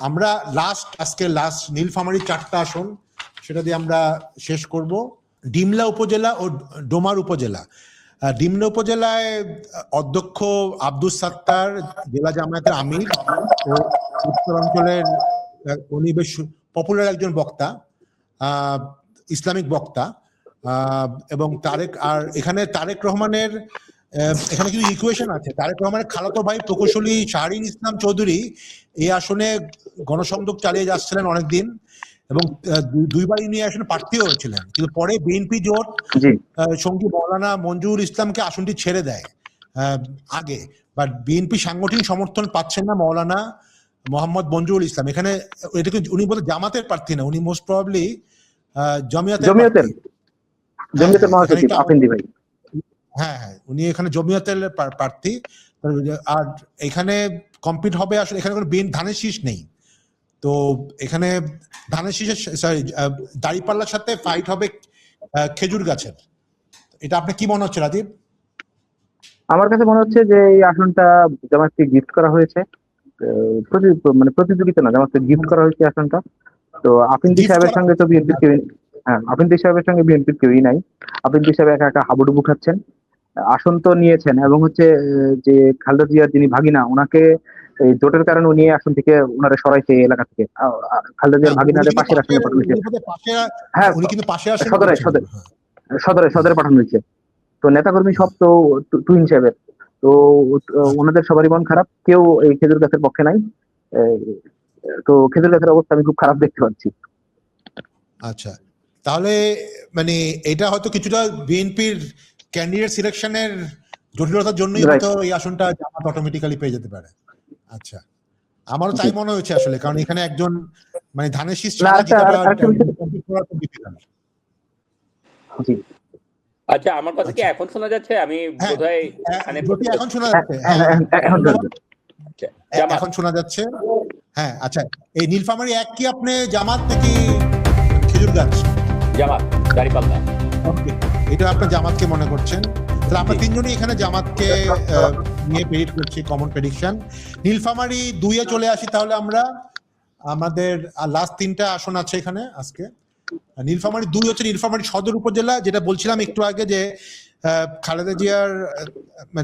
আমরা আজকে লাস্ট নীলফামারী 4টা আসন সেটা দিয়ে আমরা শেষ করব। ডিমলা উপজেলা ও ডোমার উপজেলা। ডিমলা উপজেলায় অধ্যক্ষ আব্দুস সাত্তার জেলা জামায়াতের আমির ও উত্তরাঞ্চলের উনি বেশ পপুলার একজন বক্তা, ইসলামিক বক্তা, এবং এখানে তারেক রহমানের এখানে কিছু ইকুয়েশন আছে। তারেক রহমানের খালাতো ভাই প্রকৌশলী শাহরিন ইসলাম চৌধুরী এই আসনে গণসংযোগ চালিয়ে যাচ্ছিলেন অনেকদিন এবং দুইবার ইনি আসনে প্রার্থী হয়েছিলেন, কিন্তু পরে বিএনপি জোট সঙ্গী মৌলানা মঞ্জুরুল ইসলামকে আসনটি ছেড়ে দেয় আগে, বাট বিএনপি সাংগঠনিক সমর্থন পাচ্ছেন না মৌলানা মোহাম্মদ মঞ্জুরুল ইসলাম। এখানে এটাকে উনি বলতে জামাতের প্রার্থী না, উনি মোস্ট প্রবাবলি জমিয়তের মহাসচিব আফেন্দি ভাই। হ্যাঁ, উনি এখানে জমিয়তের প্রার্থী। আর এখানে কম্পিট হবে আসলে, এখানে কোনো ধানের শীষ নেই, তো এখানে ধানের শীষের দাঁড়িপাল্লার সাথে ফাইট হবে খেজুর গাছের। এটা আপনি কি মনে হচ্ছে রাজীব? আমার কাছে মনে হচ্ছে যে এই আসনটা জামাতকে গিফট করা হয়েছে, মানে প্রতিযোগিতা না, জামাতকে গিফট করা হয়েছে আসনটা। তো আফিন্দি সাহেবের সঙ্গে তো বিএনপির কেউ, আফিন্দি সাহেবের সঙ্গে বিএনপির কেউই নাই। আফিন্দি সাহেব একা একা হাবুডুবু খাচ্ছেন, আসন তো নিয়েছেন এবং হচ্ছে যে খালেদা জিয়ার যিনি ভাগিনা ওনাকে এই জোটের কারণে উনি আসন থেকে ওনারা সরাইছে এলাকা থেকে। খালেদা জিয়ার ভাগিনাদের পাশের আসনে পাঠানো হয়েছে। হ্যাঁ, সদরে পাঠানো হয়েছে। তো নেতাকর্মী সব তো তুহিন সাহেবের, তো ওনাদের সবারই মন খারাপ, কেউ এই খেজুর গাছের পক্ষে নাই। তো খেজুর গাছের অবস্থা আমি খুব খারাপ দেখতে পাচ্ছি। আচ্ছা, তাহলে মানে এটা হয়তো কিছুটা বিএনপির ক্যান্ডিডেট সিলেকশনের জটিলতার জন্যই হয়তো এই আসনটা জামাত অটোমেটিক্যালি পেয়ে যেতে পারে। আচ্ছা, আমারও তাই মনে হয়েছে আসলে, কারণ এখানে একজন মানে ধানের শীষ ছাড়া আচ্ছা, আমার কথা কি এখন শোনা যাচ্ছে? আমি বোধহয় এখন শোনা যাচ্ছে, এখন শোনা যাচ্ছে। হ্যাঁ, আচ্ছা, এই নীলফামারী 1 কি আপনি জামাত নাকি খেজুর গাছ? জামাত, দাঁড়িপাল্লা। ওকে, এটা আপনার জামাতকে মনে করছেন। তাহলে আমরা তিনজনই এখানে জামাতকে নিয়ে প্রেডিক্ট করছি, কমন প্রেডিকশন। নীলফামারী 2-এ চলে আসি তাহলে আমরা। আমাদের লাস্ট 3টা আসন আছে এখানে আজকে। নীলফামারী 2 হচ্ছে নীলফামারী সদর উপজেলা, যেটা বলছিলাম একটু আগে যে খালেদা জিয়ার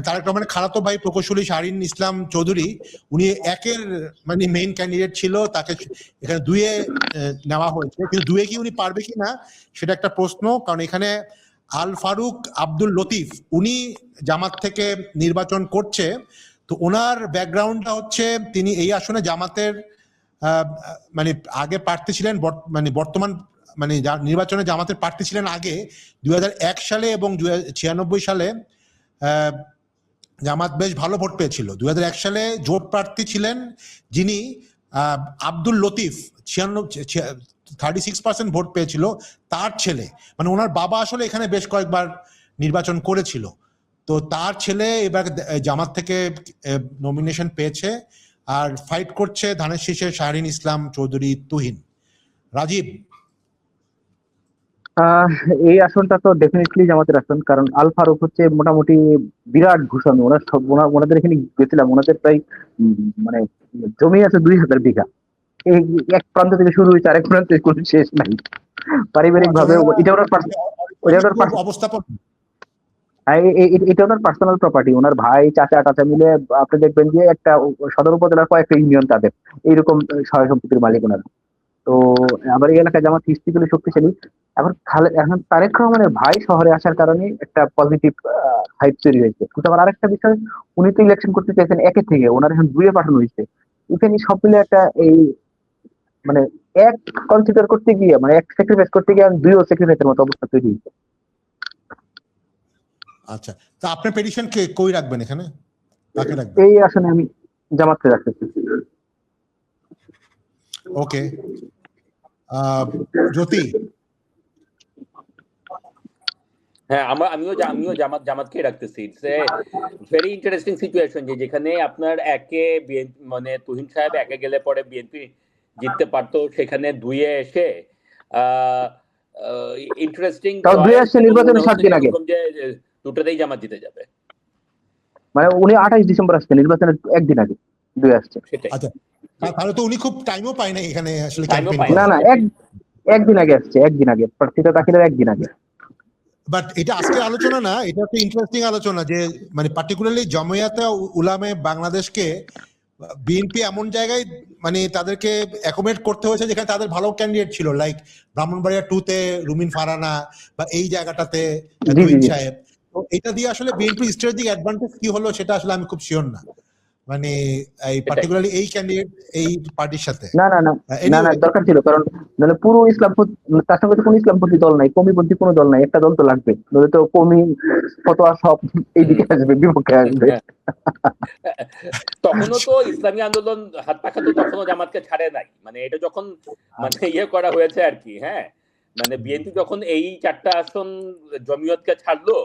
তারেক রহমানের খালাতো ভাই প্রকৌশলী শাহরিন ইসলাম চৌধুরী উনি 1-এর মানে মেইন ক্যান্ডিডেট ছিল, তাকে এখানে 2-এ নেওয়া হয়েছে, কিন্তু 2-এ কি উনি পারবে কিনা সেটা একটা প্রশ্ন। কারণ এখানে আল ফারুক আব্দুল লতিফ উনি জামাত থেকে নির্বাচন করছে, তো ওনার ব্যাকগ্রাউন্ডটা হচ্ছে তিনি এই আসনে জামাতের মানে আগে প্রার্থী ছিলেন, মানে বর্তমান মানে নির্বাচনে জামাতের প্রার্থী ছিলেন আগে 2001 সালে এবং 96 সালে জামাত বেশ ভালো ভোট পেয়েছিল। 2001 সালে জোট প্রার্থী ছিলেন যিনি আব্দুল লতিফ, 36% ভোট পেয়েছিল, তার ছেলে, মানে ওনার বাবা আসলে এখানে বেশ কয়েকবার নির্বাচন করেছিল, তো তার ছেলে এবার জামাত থেকে নমিনেশন পেয়েছে আর ফাইট করছে ধানের শীষে শাহরিন ইসলাম চৌধুরী তুহিন। রাজীব, এই আসনটা তো ডেফিনেটলি জামাতের আসন, কারণ আল ফারুক হচ্ছে মোটামুটি বিরাট ভূস্বামী। ওনাদের এখানে গেছিলাম, ওনাদের প্রায় মানে জমি আছে 2000 বিঘা। এই এক প্রান্ত থেকে শুরু হয়েছে আরেক প্রান্তে কোনো শেষ নাই। পারিবারিক ভাবে এটা ওনার পার্সোনাল প্রপার্টি। ওনার ভাই চাচা মিলে আপনি দেখবেন যে একটা সদর উপজেলার কয়েকটা ইউনিয়ন তাদের এইরকম সহায় সম্পত্তির মালিক ওনারা। তো আবার এই এলাকায় জামাত হিস্ট্রিক্যালি শক্তিশালী। এখন তারেক রহমানের ভাই শহরে আসার কারণে একটা পজিটিভ হাইপ তৈরি হয়েছে। কিন্তু আবার আরেকটা বিষয়, উনি তো ইলেকশন করতে চাইছেন 1 থেকে, ওনার এখন 2-এ পাঠানো হয়েছে। এখানে সব মিলে একটা এই মানে এক কনসিডার করতে গিয়ে, মানে এক স্যাক্রিফাইস করতে গিয়ে 2ও স্যাক্রিফাইসের মতো অবস্থা তৈরি হয়েছে। আচ্ছা, তো আপনার প্রেডিকশন কে কই রাখবেন এখানে? কাকে রাখবেন? এই আসলে আমি জামাতকে রাখতেছি। ওকে, জ্যোতি। হ্যাঁ, আমিও জামাতকে রাখতেছি। It's a very interesting situation যে যেখানে আপনার একে মানে তুহিন সাহেব একে গেলে পরে বিএনপি জিততে পারতো, সেখানে 2-এ এসে ইন্টারেস্টিং নির্বাচন 7 দিন আগে যে দুটোতেই জামাত জিতে যাবে। মানে উনি 28 ডিসেম্বর আসছে নির্বাচনের 1 দিন আগে। দুই আসছে। সেটাই, আচ্ছা, তাহলে তো উনি খুব টাইমও পায় না এখানে আসলে টাইমও ক্যাম্পেইন পায় করার। না একদিন আগে আসছে, একদিন আগে প্রার্থিতা দাখিলের একদিন আগে। বাট এটা আজকের আলোচনা না, এটা একটা ইন্টারেস্টিং আলোচনা যে মানে পার্টিকুলারলি জমিয়াতে উলামে বাংলাদেশকে বিএনপি এমন জায়গায় মানে তাদেরকে অ্যাকোমোডেট করতে হয়েছে যেখানে তাদের ভালো ক্যান্ডিডেট ছিল, লাইক ব্রাহ্মণবাড়িয়া 2 তে রুমিন ফারানা বা এই জায়গাটাতে জি তুহিন জি সাহেব। তো এটা দিয়ে আসলে বিএনপি স্ট্র্যাটেজিক অ্যাডভান্টেজ কি হলো সেটা আসলে আমি খুব শিওর না, মানে এই পার্টিকুলারলি এই ক্যান্ডিডেট এই পার্টির সাথে। না না না না না এনিওয়ে, দরকার ছিল, কারণ নাহলে পুরো তার সঙ্গে তো কোনো ইসলামপন্থী দল নাই, কমিপন্থী কোনো দল নাই, একটা দল তো লাগবে, নইলে তো কমি ফতোয়া সব এইদিকে আসবে, বিপক্ষে আসবে। তখনও তো ইসলামী আন্দোলন হাত পাখাতো তখনও জামাতকে ছাড়ে নাই, মানে এটা যখন মানে ইয়ে করা হয়েছে আর কি। হ্যাঁ, মানে বিএনপি যখন এই 4টা আসন জমিয়তকে ছাড়লো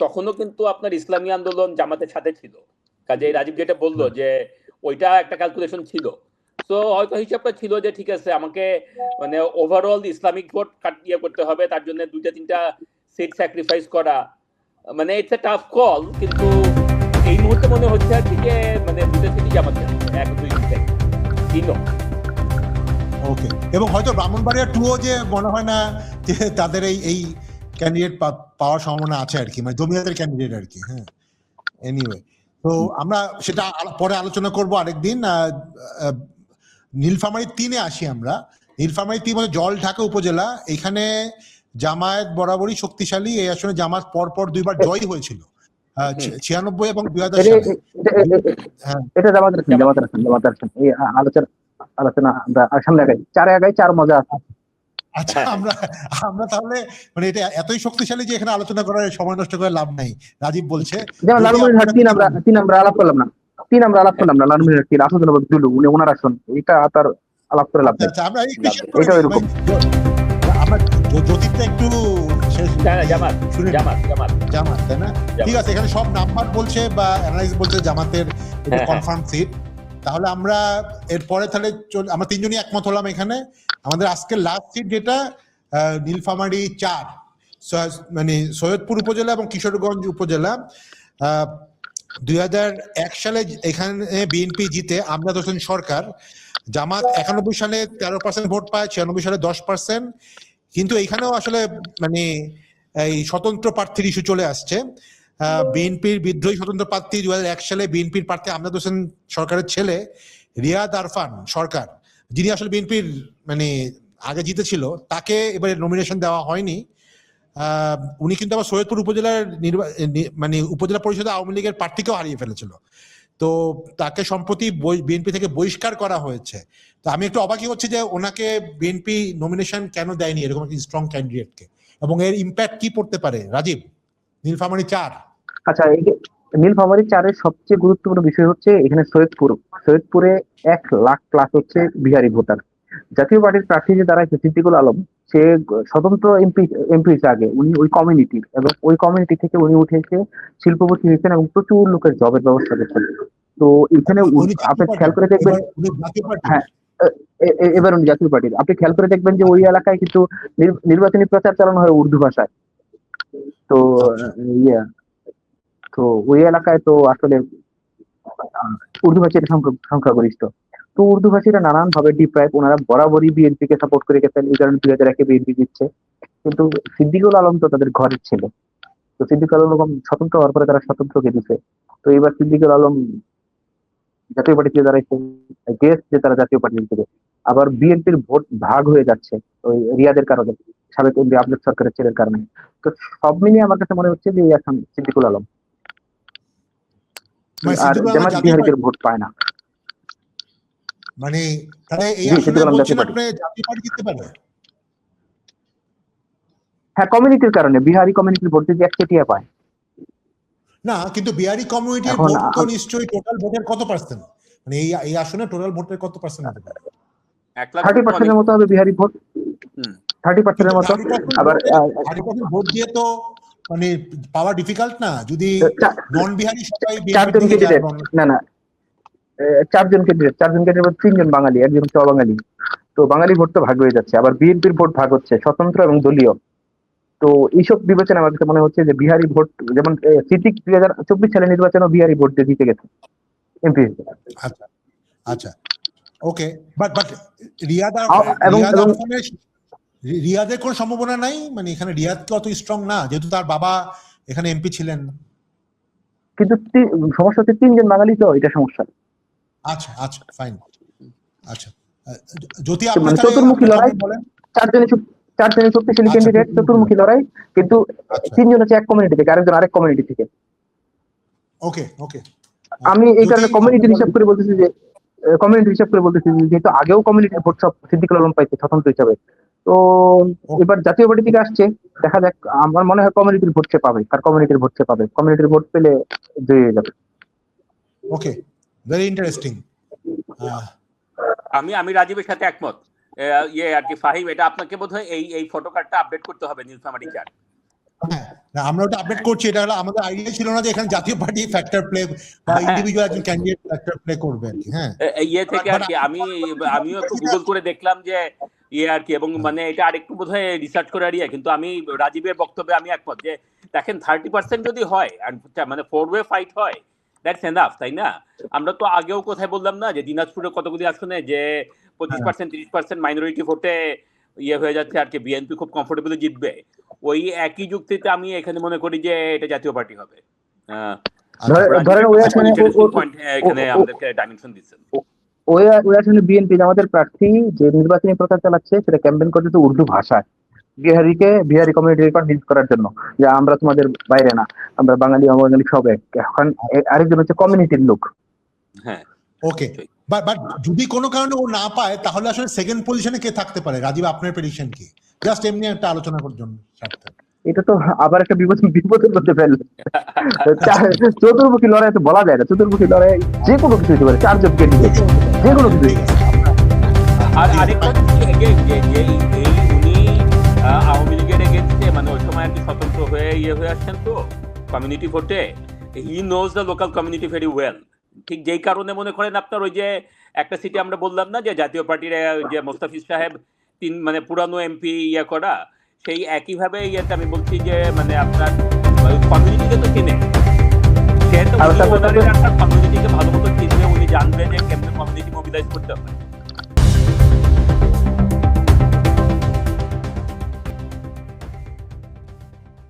তখনও কিন্তু আপনার ইসলামী আন্দোলন জামাতের সাথে ছিল। কাজে রাজীব যেটা বললো যে ওইটা একটা ক্যালকুলেশন ছিল, তো হয়তো হিসাবটা ছিল যে ঠিক আছে আমাকে মানে ওভারঅল ইসলামিক ভোট ইয়ে করতে হবে, তার জন্য 2-3টা সিট স্যাক্রিফাইস করা, মানে ইটস এ টাফ কল। কিন্তু এই মুহূর্তে মনে হচ্ছে আর কি যে মানে 2টা সিটই জামাত, 1-2-3 ওকে। এবং হয়তো ব্রাহ্মণবাড়িয়া 2ও যে মনে হয় না যে তাদের এই ক্যান্ডিডেট পাওয়ার সম্ভাবনা আছে আর কি, মানে জমিয়তের ক্যান্ডিডেট আর কি। হ্যাঁ, এনিওয়ে, তো আমরা সেটা পরে আলোচনা করব আরেকদিন। নীলফামারী 3-এ আসি আমরা। নীলফামারী 3 হচ্ছে জলঢাকা উপজেলা, এখানে জামায়াত বরাবরই শক্তিশালী। এই আসনে জামাত পরপর 2বার জয়ী হয়েছিল, 96 এবং 2000 সালে। হ্যাঁ, এটা জামাতের আসন এই আলোচনা আমরা সামনে আগাই, 4 আগাই, 4 মজা আছে। আচ্ছা, আমরা তাহলে মানে এটা এতই শক্তিশালী যে এখানে আলোচনা করার সময় নষ্ট করে লাভ নাই। রাজীব বলছে যেমন লালমনিরহাট 3 আমরা আলাপ করলাম না, লালমনিরহাট 3 আসাদুল্লাহ দুলু উনি ওনার আসন, এটা তার আলাপ করে লাভ নাই। আচ্ছা, আমরা একটু শেষ করে এটাও নিই। এরকম। আমরা জ্যোতিরটা একটু শেষ জামাত, শুনে জামাত, জামাত, জামাত, তাই না? ঠিক আছে, এখানে সব নাম্বার বলছে বা অ্যানালাইজ বলছে জামাতের এটা কনফার্ম সিট। তাহলে আমরা এরপরে তাহলে আমরা 3জনই একমত হলাম এখানে। আমাদের আজকের লাস্ট সিট যেটা নীলফামারী 4, মানে সৈয়দপুর উপজেলা এবং কিশোরগঞ্জ উপজেলা। 2001 সালে এখানে বিএনপি জিতে আমজাদ হোসেন সরকার। জামাত 91 সালে 13% ভোট পায়, 96 সালে 10%। কিন্তু এখানেও আসলে মানে এই স্বতন্ত্র প্রার্থীর ইস্যু চলে আসছে। বিএনপির বিদ্রোহী স্বতন্ত্র প্রার্থী 2001 সালে বিএনপির প্রার্থী আমজাদ হোসেন সরকারের ছেলে রিয়াদ আরফান সরকার, যিনি আসলে বিএনপির মানে আগে জিতেছিল, তাকে এবারে নমিনেশন দেওয়া হয়নি। উনি কিন্তু আবার সৈয়দপুর উপজেলার মানে উপজেলা পরিষদে আওয়ামী লীগের প্রার্থীকেও হারিয়ে ফেলেছিল। তো তাকে সম্প্রতি বিএনপি থেকে বহিষ্কার করা হয়েছে। তো আমি একটু অবাকই হচ্ছে যে ওনাকে বিএনপি নমিনেশন কেন দেয়নি এরকম একটি স্ট্রং ক্যান্ডিডেটকে, এবং এর ইম্প্যাক্ট কি পড়তে পারে রাজীব নীলফামারী 4? আচ্ছা, এই যে নীলফামারী 4-এর সবচেয়ে গুরুত্বপূর্ণ বিষয় হচ্ছে এখানে সৈয়দপুরে 1 লাখ প্লাস হচ্ছে বিহারি ভোটার। জাতীয় পার্টির প্রার্থী যে দাঁড়াইছে সিদ্দিকুল আলম, সে স্বতন্ত্র এমপি আগে, উনি ওই কমিউনিটির, এবং ওই কমিউনিটি থেকে উনি উঠে এসে শিল্পপতি হয়েছেন এবং প্রচুর লোকের জবের ব্যবস্থা করছেন। তো এখানে আপনি খেয়াল করে দেখবেন, হ্যাঁ এবার উনি জাতীয় পার্টির, আপনি খেয়াল করে দেখবেন যে ওই এলাকায় কিন্তু নির্বাচনী প্রচার চালানো হয় উর্দু ভাষায়। তো তো ওই এলাকায় তো আসলে উর্দু ভাষীর সংখ্যাগরিষ্ঠ। তো উর্দু ভাষীরা নানান ভাবে ডিপ্রাইভ, ওনারা বরাবরই বিএনপি কে সাপোর্ট করে গেছেন, এই কারণে 2001-এ বিএনপি দিচ্ছে। কিন্তু সিদ্দিকুল আলম তো তাদের ঘরের ছিল, তো সিদ্দিকুল আলম স্বতন্ত্র হওয়ার পরে তারা স্বতন্ত্রকে দিচ্ছে। তো এবার সিদ্দিকুল আলম জাতীয় পার্টিতে দাঁড়াইছে, গেস যে তারা জাতীয় পার্টি দিতে, আবার বিএনপির ভোট ভাগ হয়ে যাচ্ছে ওই রিয়াদের কারণে, সাবেক এমপি আমজাদ সরকারের ছেলের কারণে। তো সব মিলিয়ে আমার কাছে মনে হচ্ছে যে এখন সিদ্দিকুল আলম, আর জামাত বিহারীদের ভোট পায় না। মানে তাহলে এই আসলে বলছেন আপনি জাতীয় পার্টি জিততে পারে? হ্যাঁ, কমিউনিটির কারণে, বিহারি কমিউনিটির ভোট যদি একচেটিয়া পায় না, কিন্তু বিহারি কমিউনিটির ভোট তো নিশ্চয়ই টোটাল ভোটের কত পার্সেন্ট, মানে এই আসনে টোটাল ভোটের কত পার্সেন্ট হতে পারে? 30% এর মতো হবে বিহারি ভোট, 30% এর মতো। আবার 30% ভোট দিয়ে তো মানে পাওয়া ডিফিকাল্ট না, যদি নন বিহারি সবাই 4 জন ক্যান্ডিডেট, না 4 জন ক্যান্ডিডেট 3 জন বাঙালি, 1 জন অবাঙালি। তো বাঙালি ভোট তো ভাগ হয়ে যাচ্ছে, আবার বিএনপির ভোট ভাগ হচ্ছে স্বতন্ত্র এবং দলীয়। তো এইসব বিবেচনা আমার কাছে মনে হচ্ছে যে বিহারি ভোট, যেমন সিদ্দিক 2024 সালে নির্বাচনে বিহারি ভোট দিয়ে জিতে গেছে এমপি। আচ্ছা, আচ্ছা, ওকে, বাট রিয়াদ এবং রিয়াদের কোন সম্ভাবনা নাই, মানে এখানে রিয়াদ তো অত স্ট্রং না, যেহেতু তার বাবা এখানে এমপি ছিলেন। কিন্তু সমস্যা হচ্ছে 3 জন বাঙালি, তো এটা সমস্যা। আচ্ছা আচ্ছা, ফাইন। আচ্ছা, যদি মানে চতুর্মুখী লড়াই, বলেন। 4 জনের শক্তিশালী ক্যান্ডিডেট, চতুর্মুখী লড়াই, কিন্তু 3 জন হচ্ছে এক কমিউনিটি থেকে, আরেকজন আরেক কমিউনিটি থেকে। ওকে ওকে, আমি এই কারণে কমিউনিটির হিসাব করে বলতেছি যে যেহেতু আগেও কমিউনিটির ভোট সব সিদ্দিকুল আলম পাইছে স্বতন্ত্র হিসাবে, তো এবার জাতীয় পার্টি থেকে আসছে, দেখা যাক। আমার মনে হয় কমিউনিটির ভোট সে পাবে, কার কমিউনিটির ভোট সে পাবে, কমিউনিটির ভোট পেলে জয়ী হয়ে যাবে। ওকে, ভেরি ইন্টারেস্টিং। আমি রাজীবের সাথে একমত। আর কি ফাহিম, এটা আপনাকে বোধহয় এই ফটো কার্ডটা আপডেট করতে হবে নীলফামারী চার্ট। হ্যাঁ, আমরা ওটা আপডেট করছি। এটা হলো আমাদের আইডিয়া ছিল না যে এখানে জাতীয় পার্টি ফ্যাক্টর প্লে বা ইন্ডিভিজুয়াল একজন ক্যান্ডিডেট ফ্যাক্টর প্লে করবে আর কি। হ্যাঁ, থেকে আর কি আমিও একটু গুগল করে দেখলাম যে আর কি, এবং মানে এটা আরেকটু বোধহয় রিসার্চ করে কিন্তু আমি রাজীবের বক্তব্যে আমি একমত যে দেখেন 30% যদি হয়, মানে 4-way ফাইট হয়, দ্যাটস এনাফ, তাই না? আমরা তো আগেও কোথায় বললাম না যে দিনাজপুরে কতগুলি আসনে যে 25% 30% মাইনরিটি ভোটে হয়ে যাচ্ছে আর কি, বিএনপি খুব কমফোর্টেবলি জিতবে। ওই একই যুক্তিতে আমি এখানে মনে করি যে এটা জাতীয় পার্টি হবে। বিএনপি আমাদের প্রার্থী যে নির্বাচনী প্রচার চালাচ্ছে সেটা ক্যাম্পেইন করতেছে উর্দু ভাষায়, বিহারি কমিউনিটি রিকনভিন্স করার জন্য যে আমরা তোমাদের বাইরে না, আমরা বাঙালি অবাঙালি সব এক। এখন আরেকজন হচ্ছে কমিউনিটির লোক। হ্যাঁ, ওকে, বাট যদি কোনো কারণে ও না পায় তাহলে আসলে সেকেন্ড পজিশনে কে থাকতে পারে? রাজীব, আপনার প্রেডিকশন কি? জাস্ট এমনি একটা আলোচনা করার জন্য। এটা তো আবার একটা বিপদের মধ্যে ফেলবে। চতুর্মুখী লড়াই তো বলা যায় না, চতুর্মুখী লড়াই যে কোনো কিছু হতে পারে, 4 জন ক্যান্ডিডেট যে কোনো কিছু। আর আরেকটা উনি আওয়ামী লীগের এগেইনস্টে মানে ওই সময় আর কি স্বতন্ত্র হয়ে হয়ে আসছেন তো কমিউনিটি ভোটে, he knows the local community very well. ঠিক যেই কারণে মনে করেন আপনার ওই যে একটা সিটি আমরা বললাম না যে জাতীয় পার্টির যে মোস্তাফিজ সাহেব মানে পুরানো এমপি করা, সেই একইভাবে আমি বলছি যে মানে আপনার কমিউনিটিকে তো চিনে, সে তো কমিউনিটিকে ভালো মতো চিনবে, উনি জানবে যে কেমন কমিউনিটি মোবিলাইজ করতে হবে।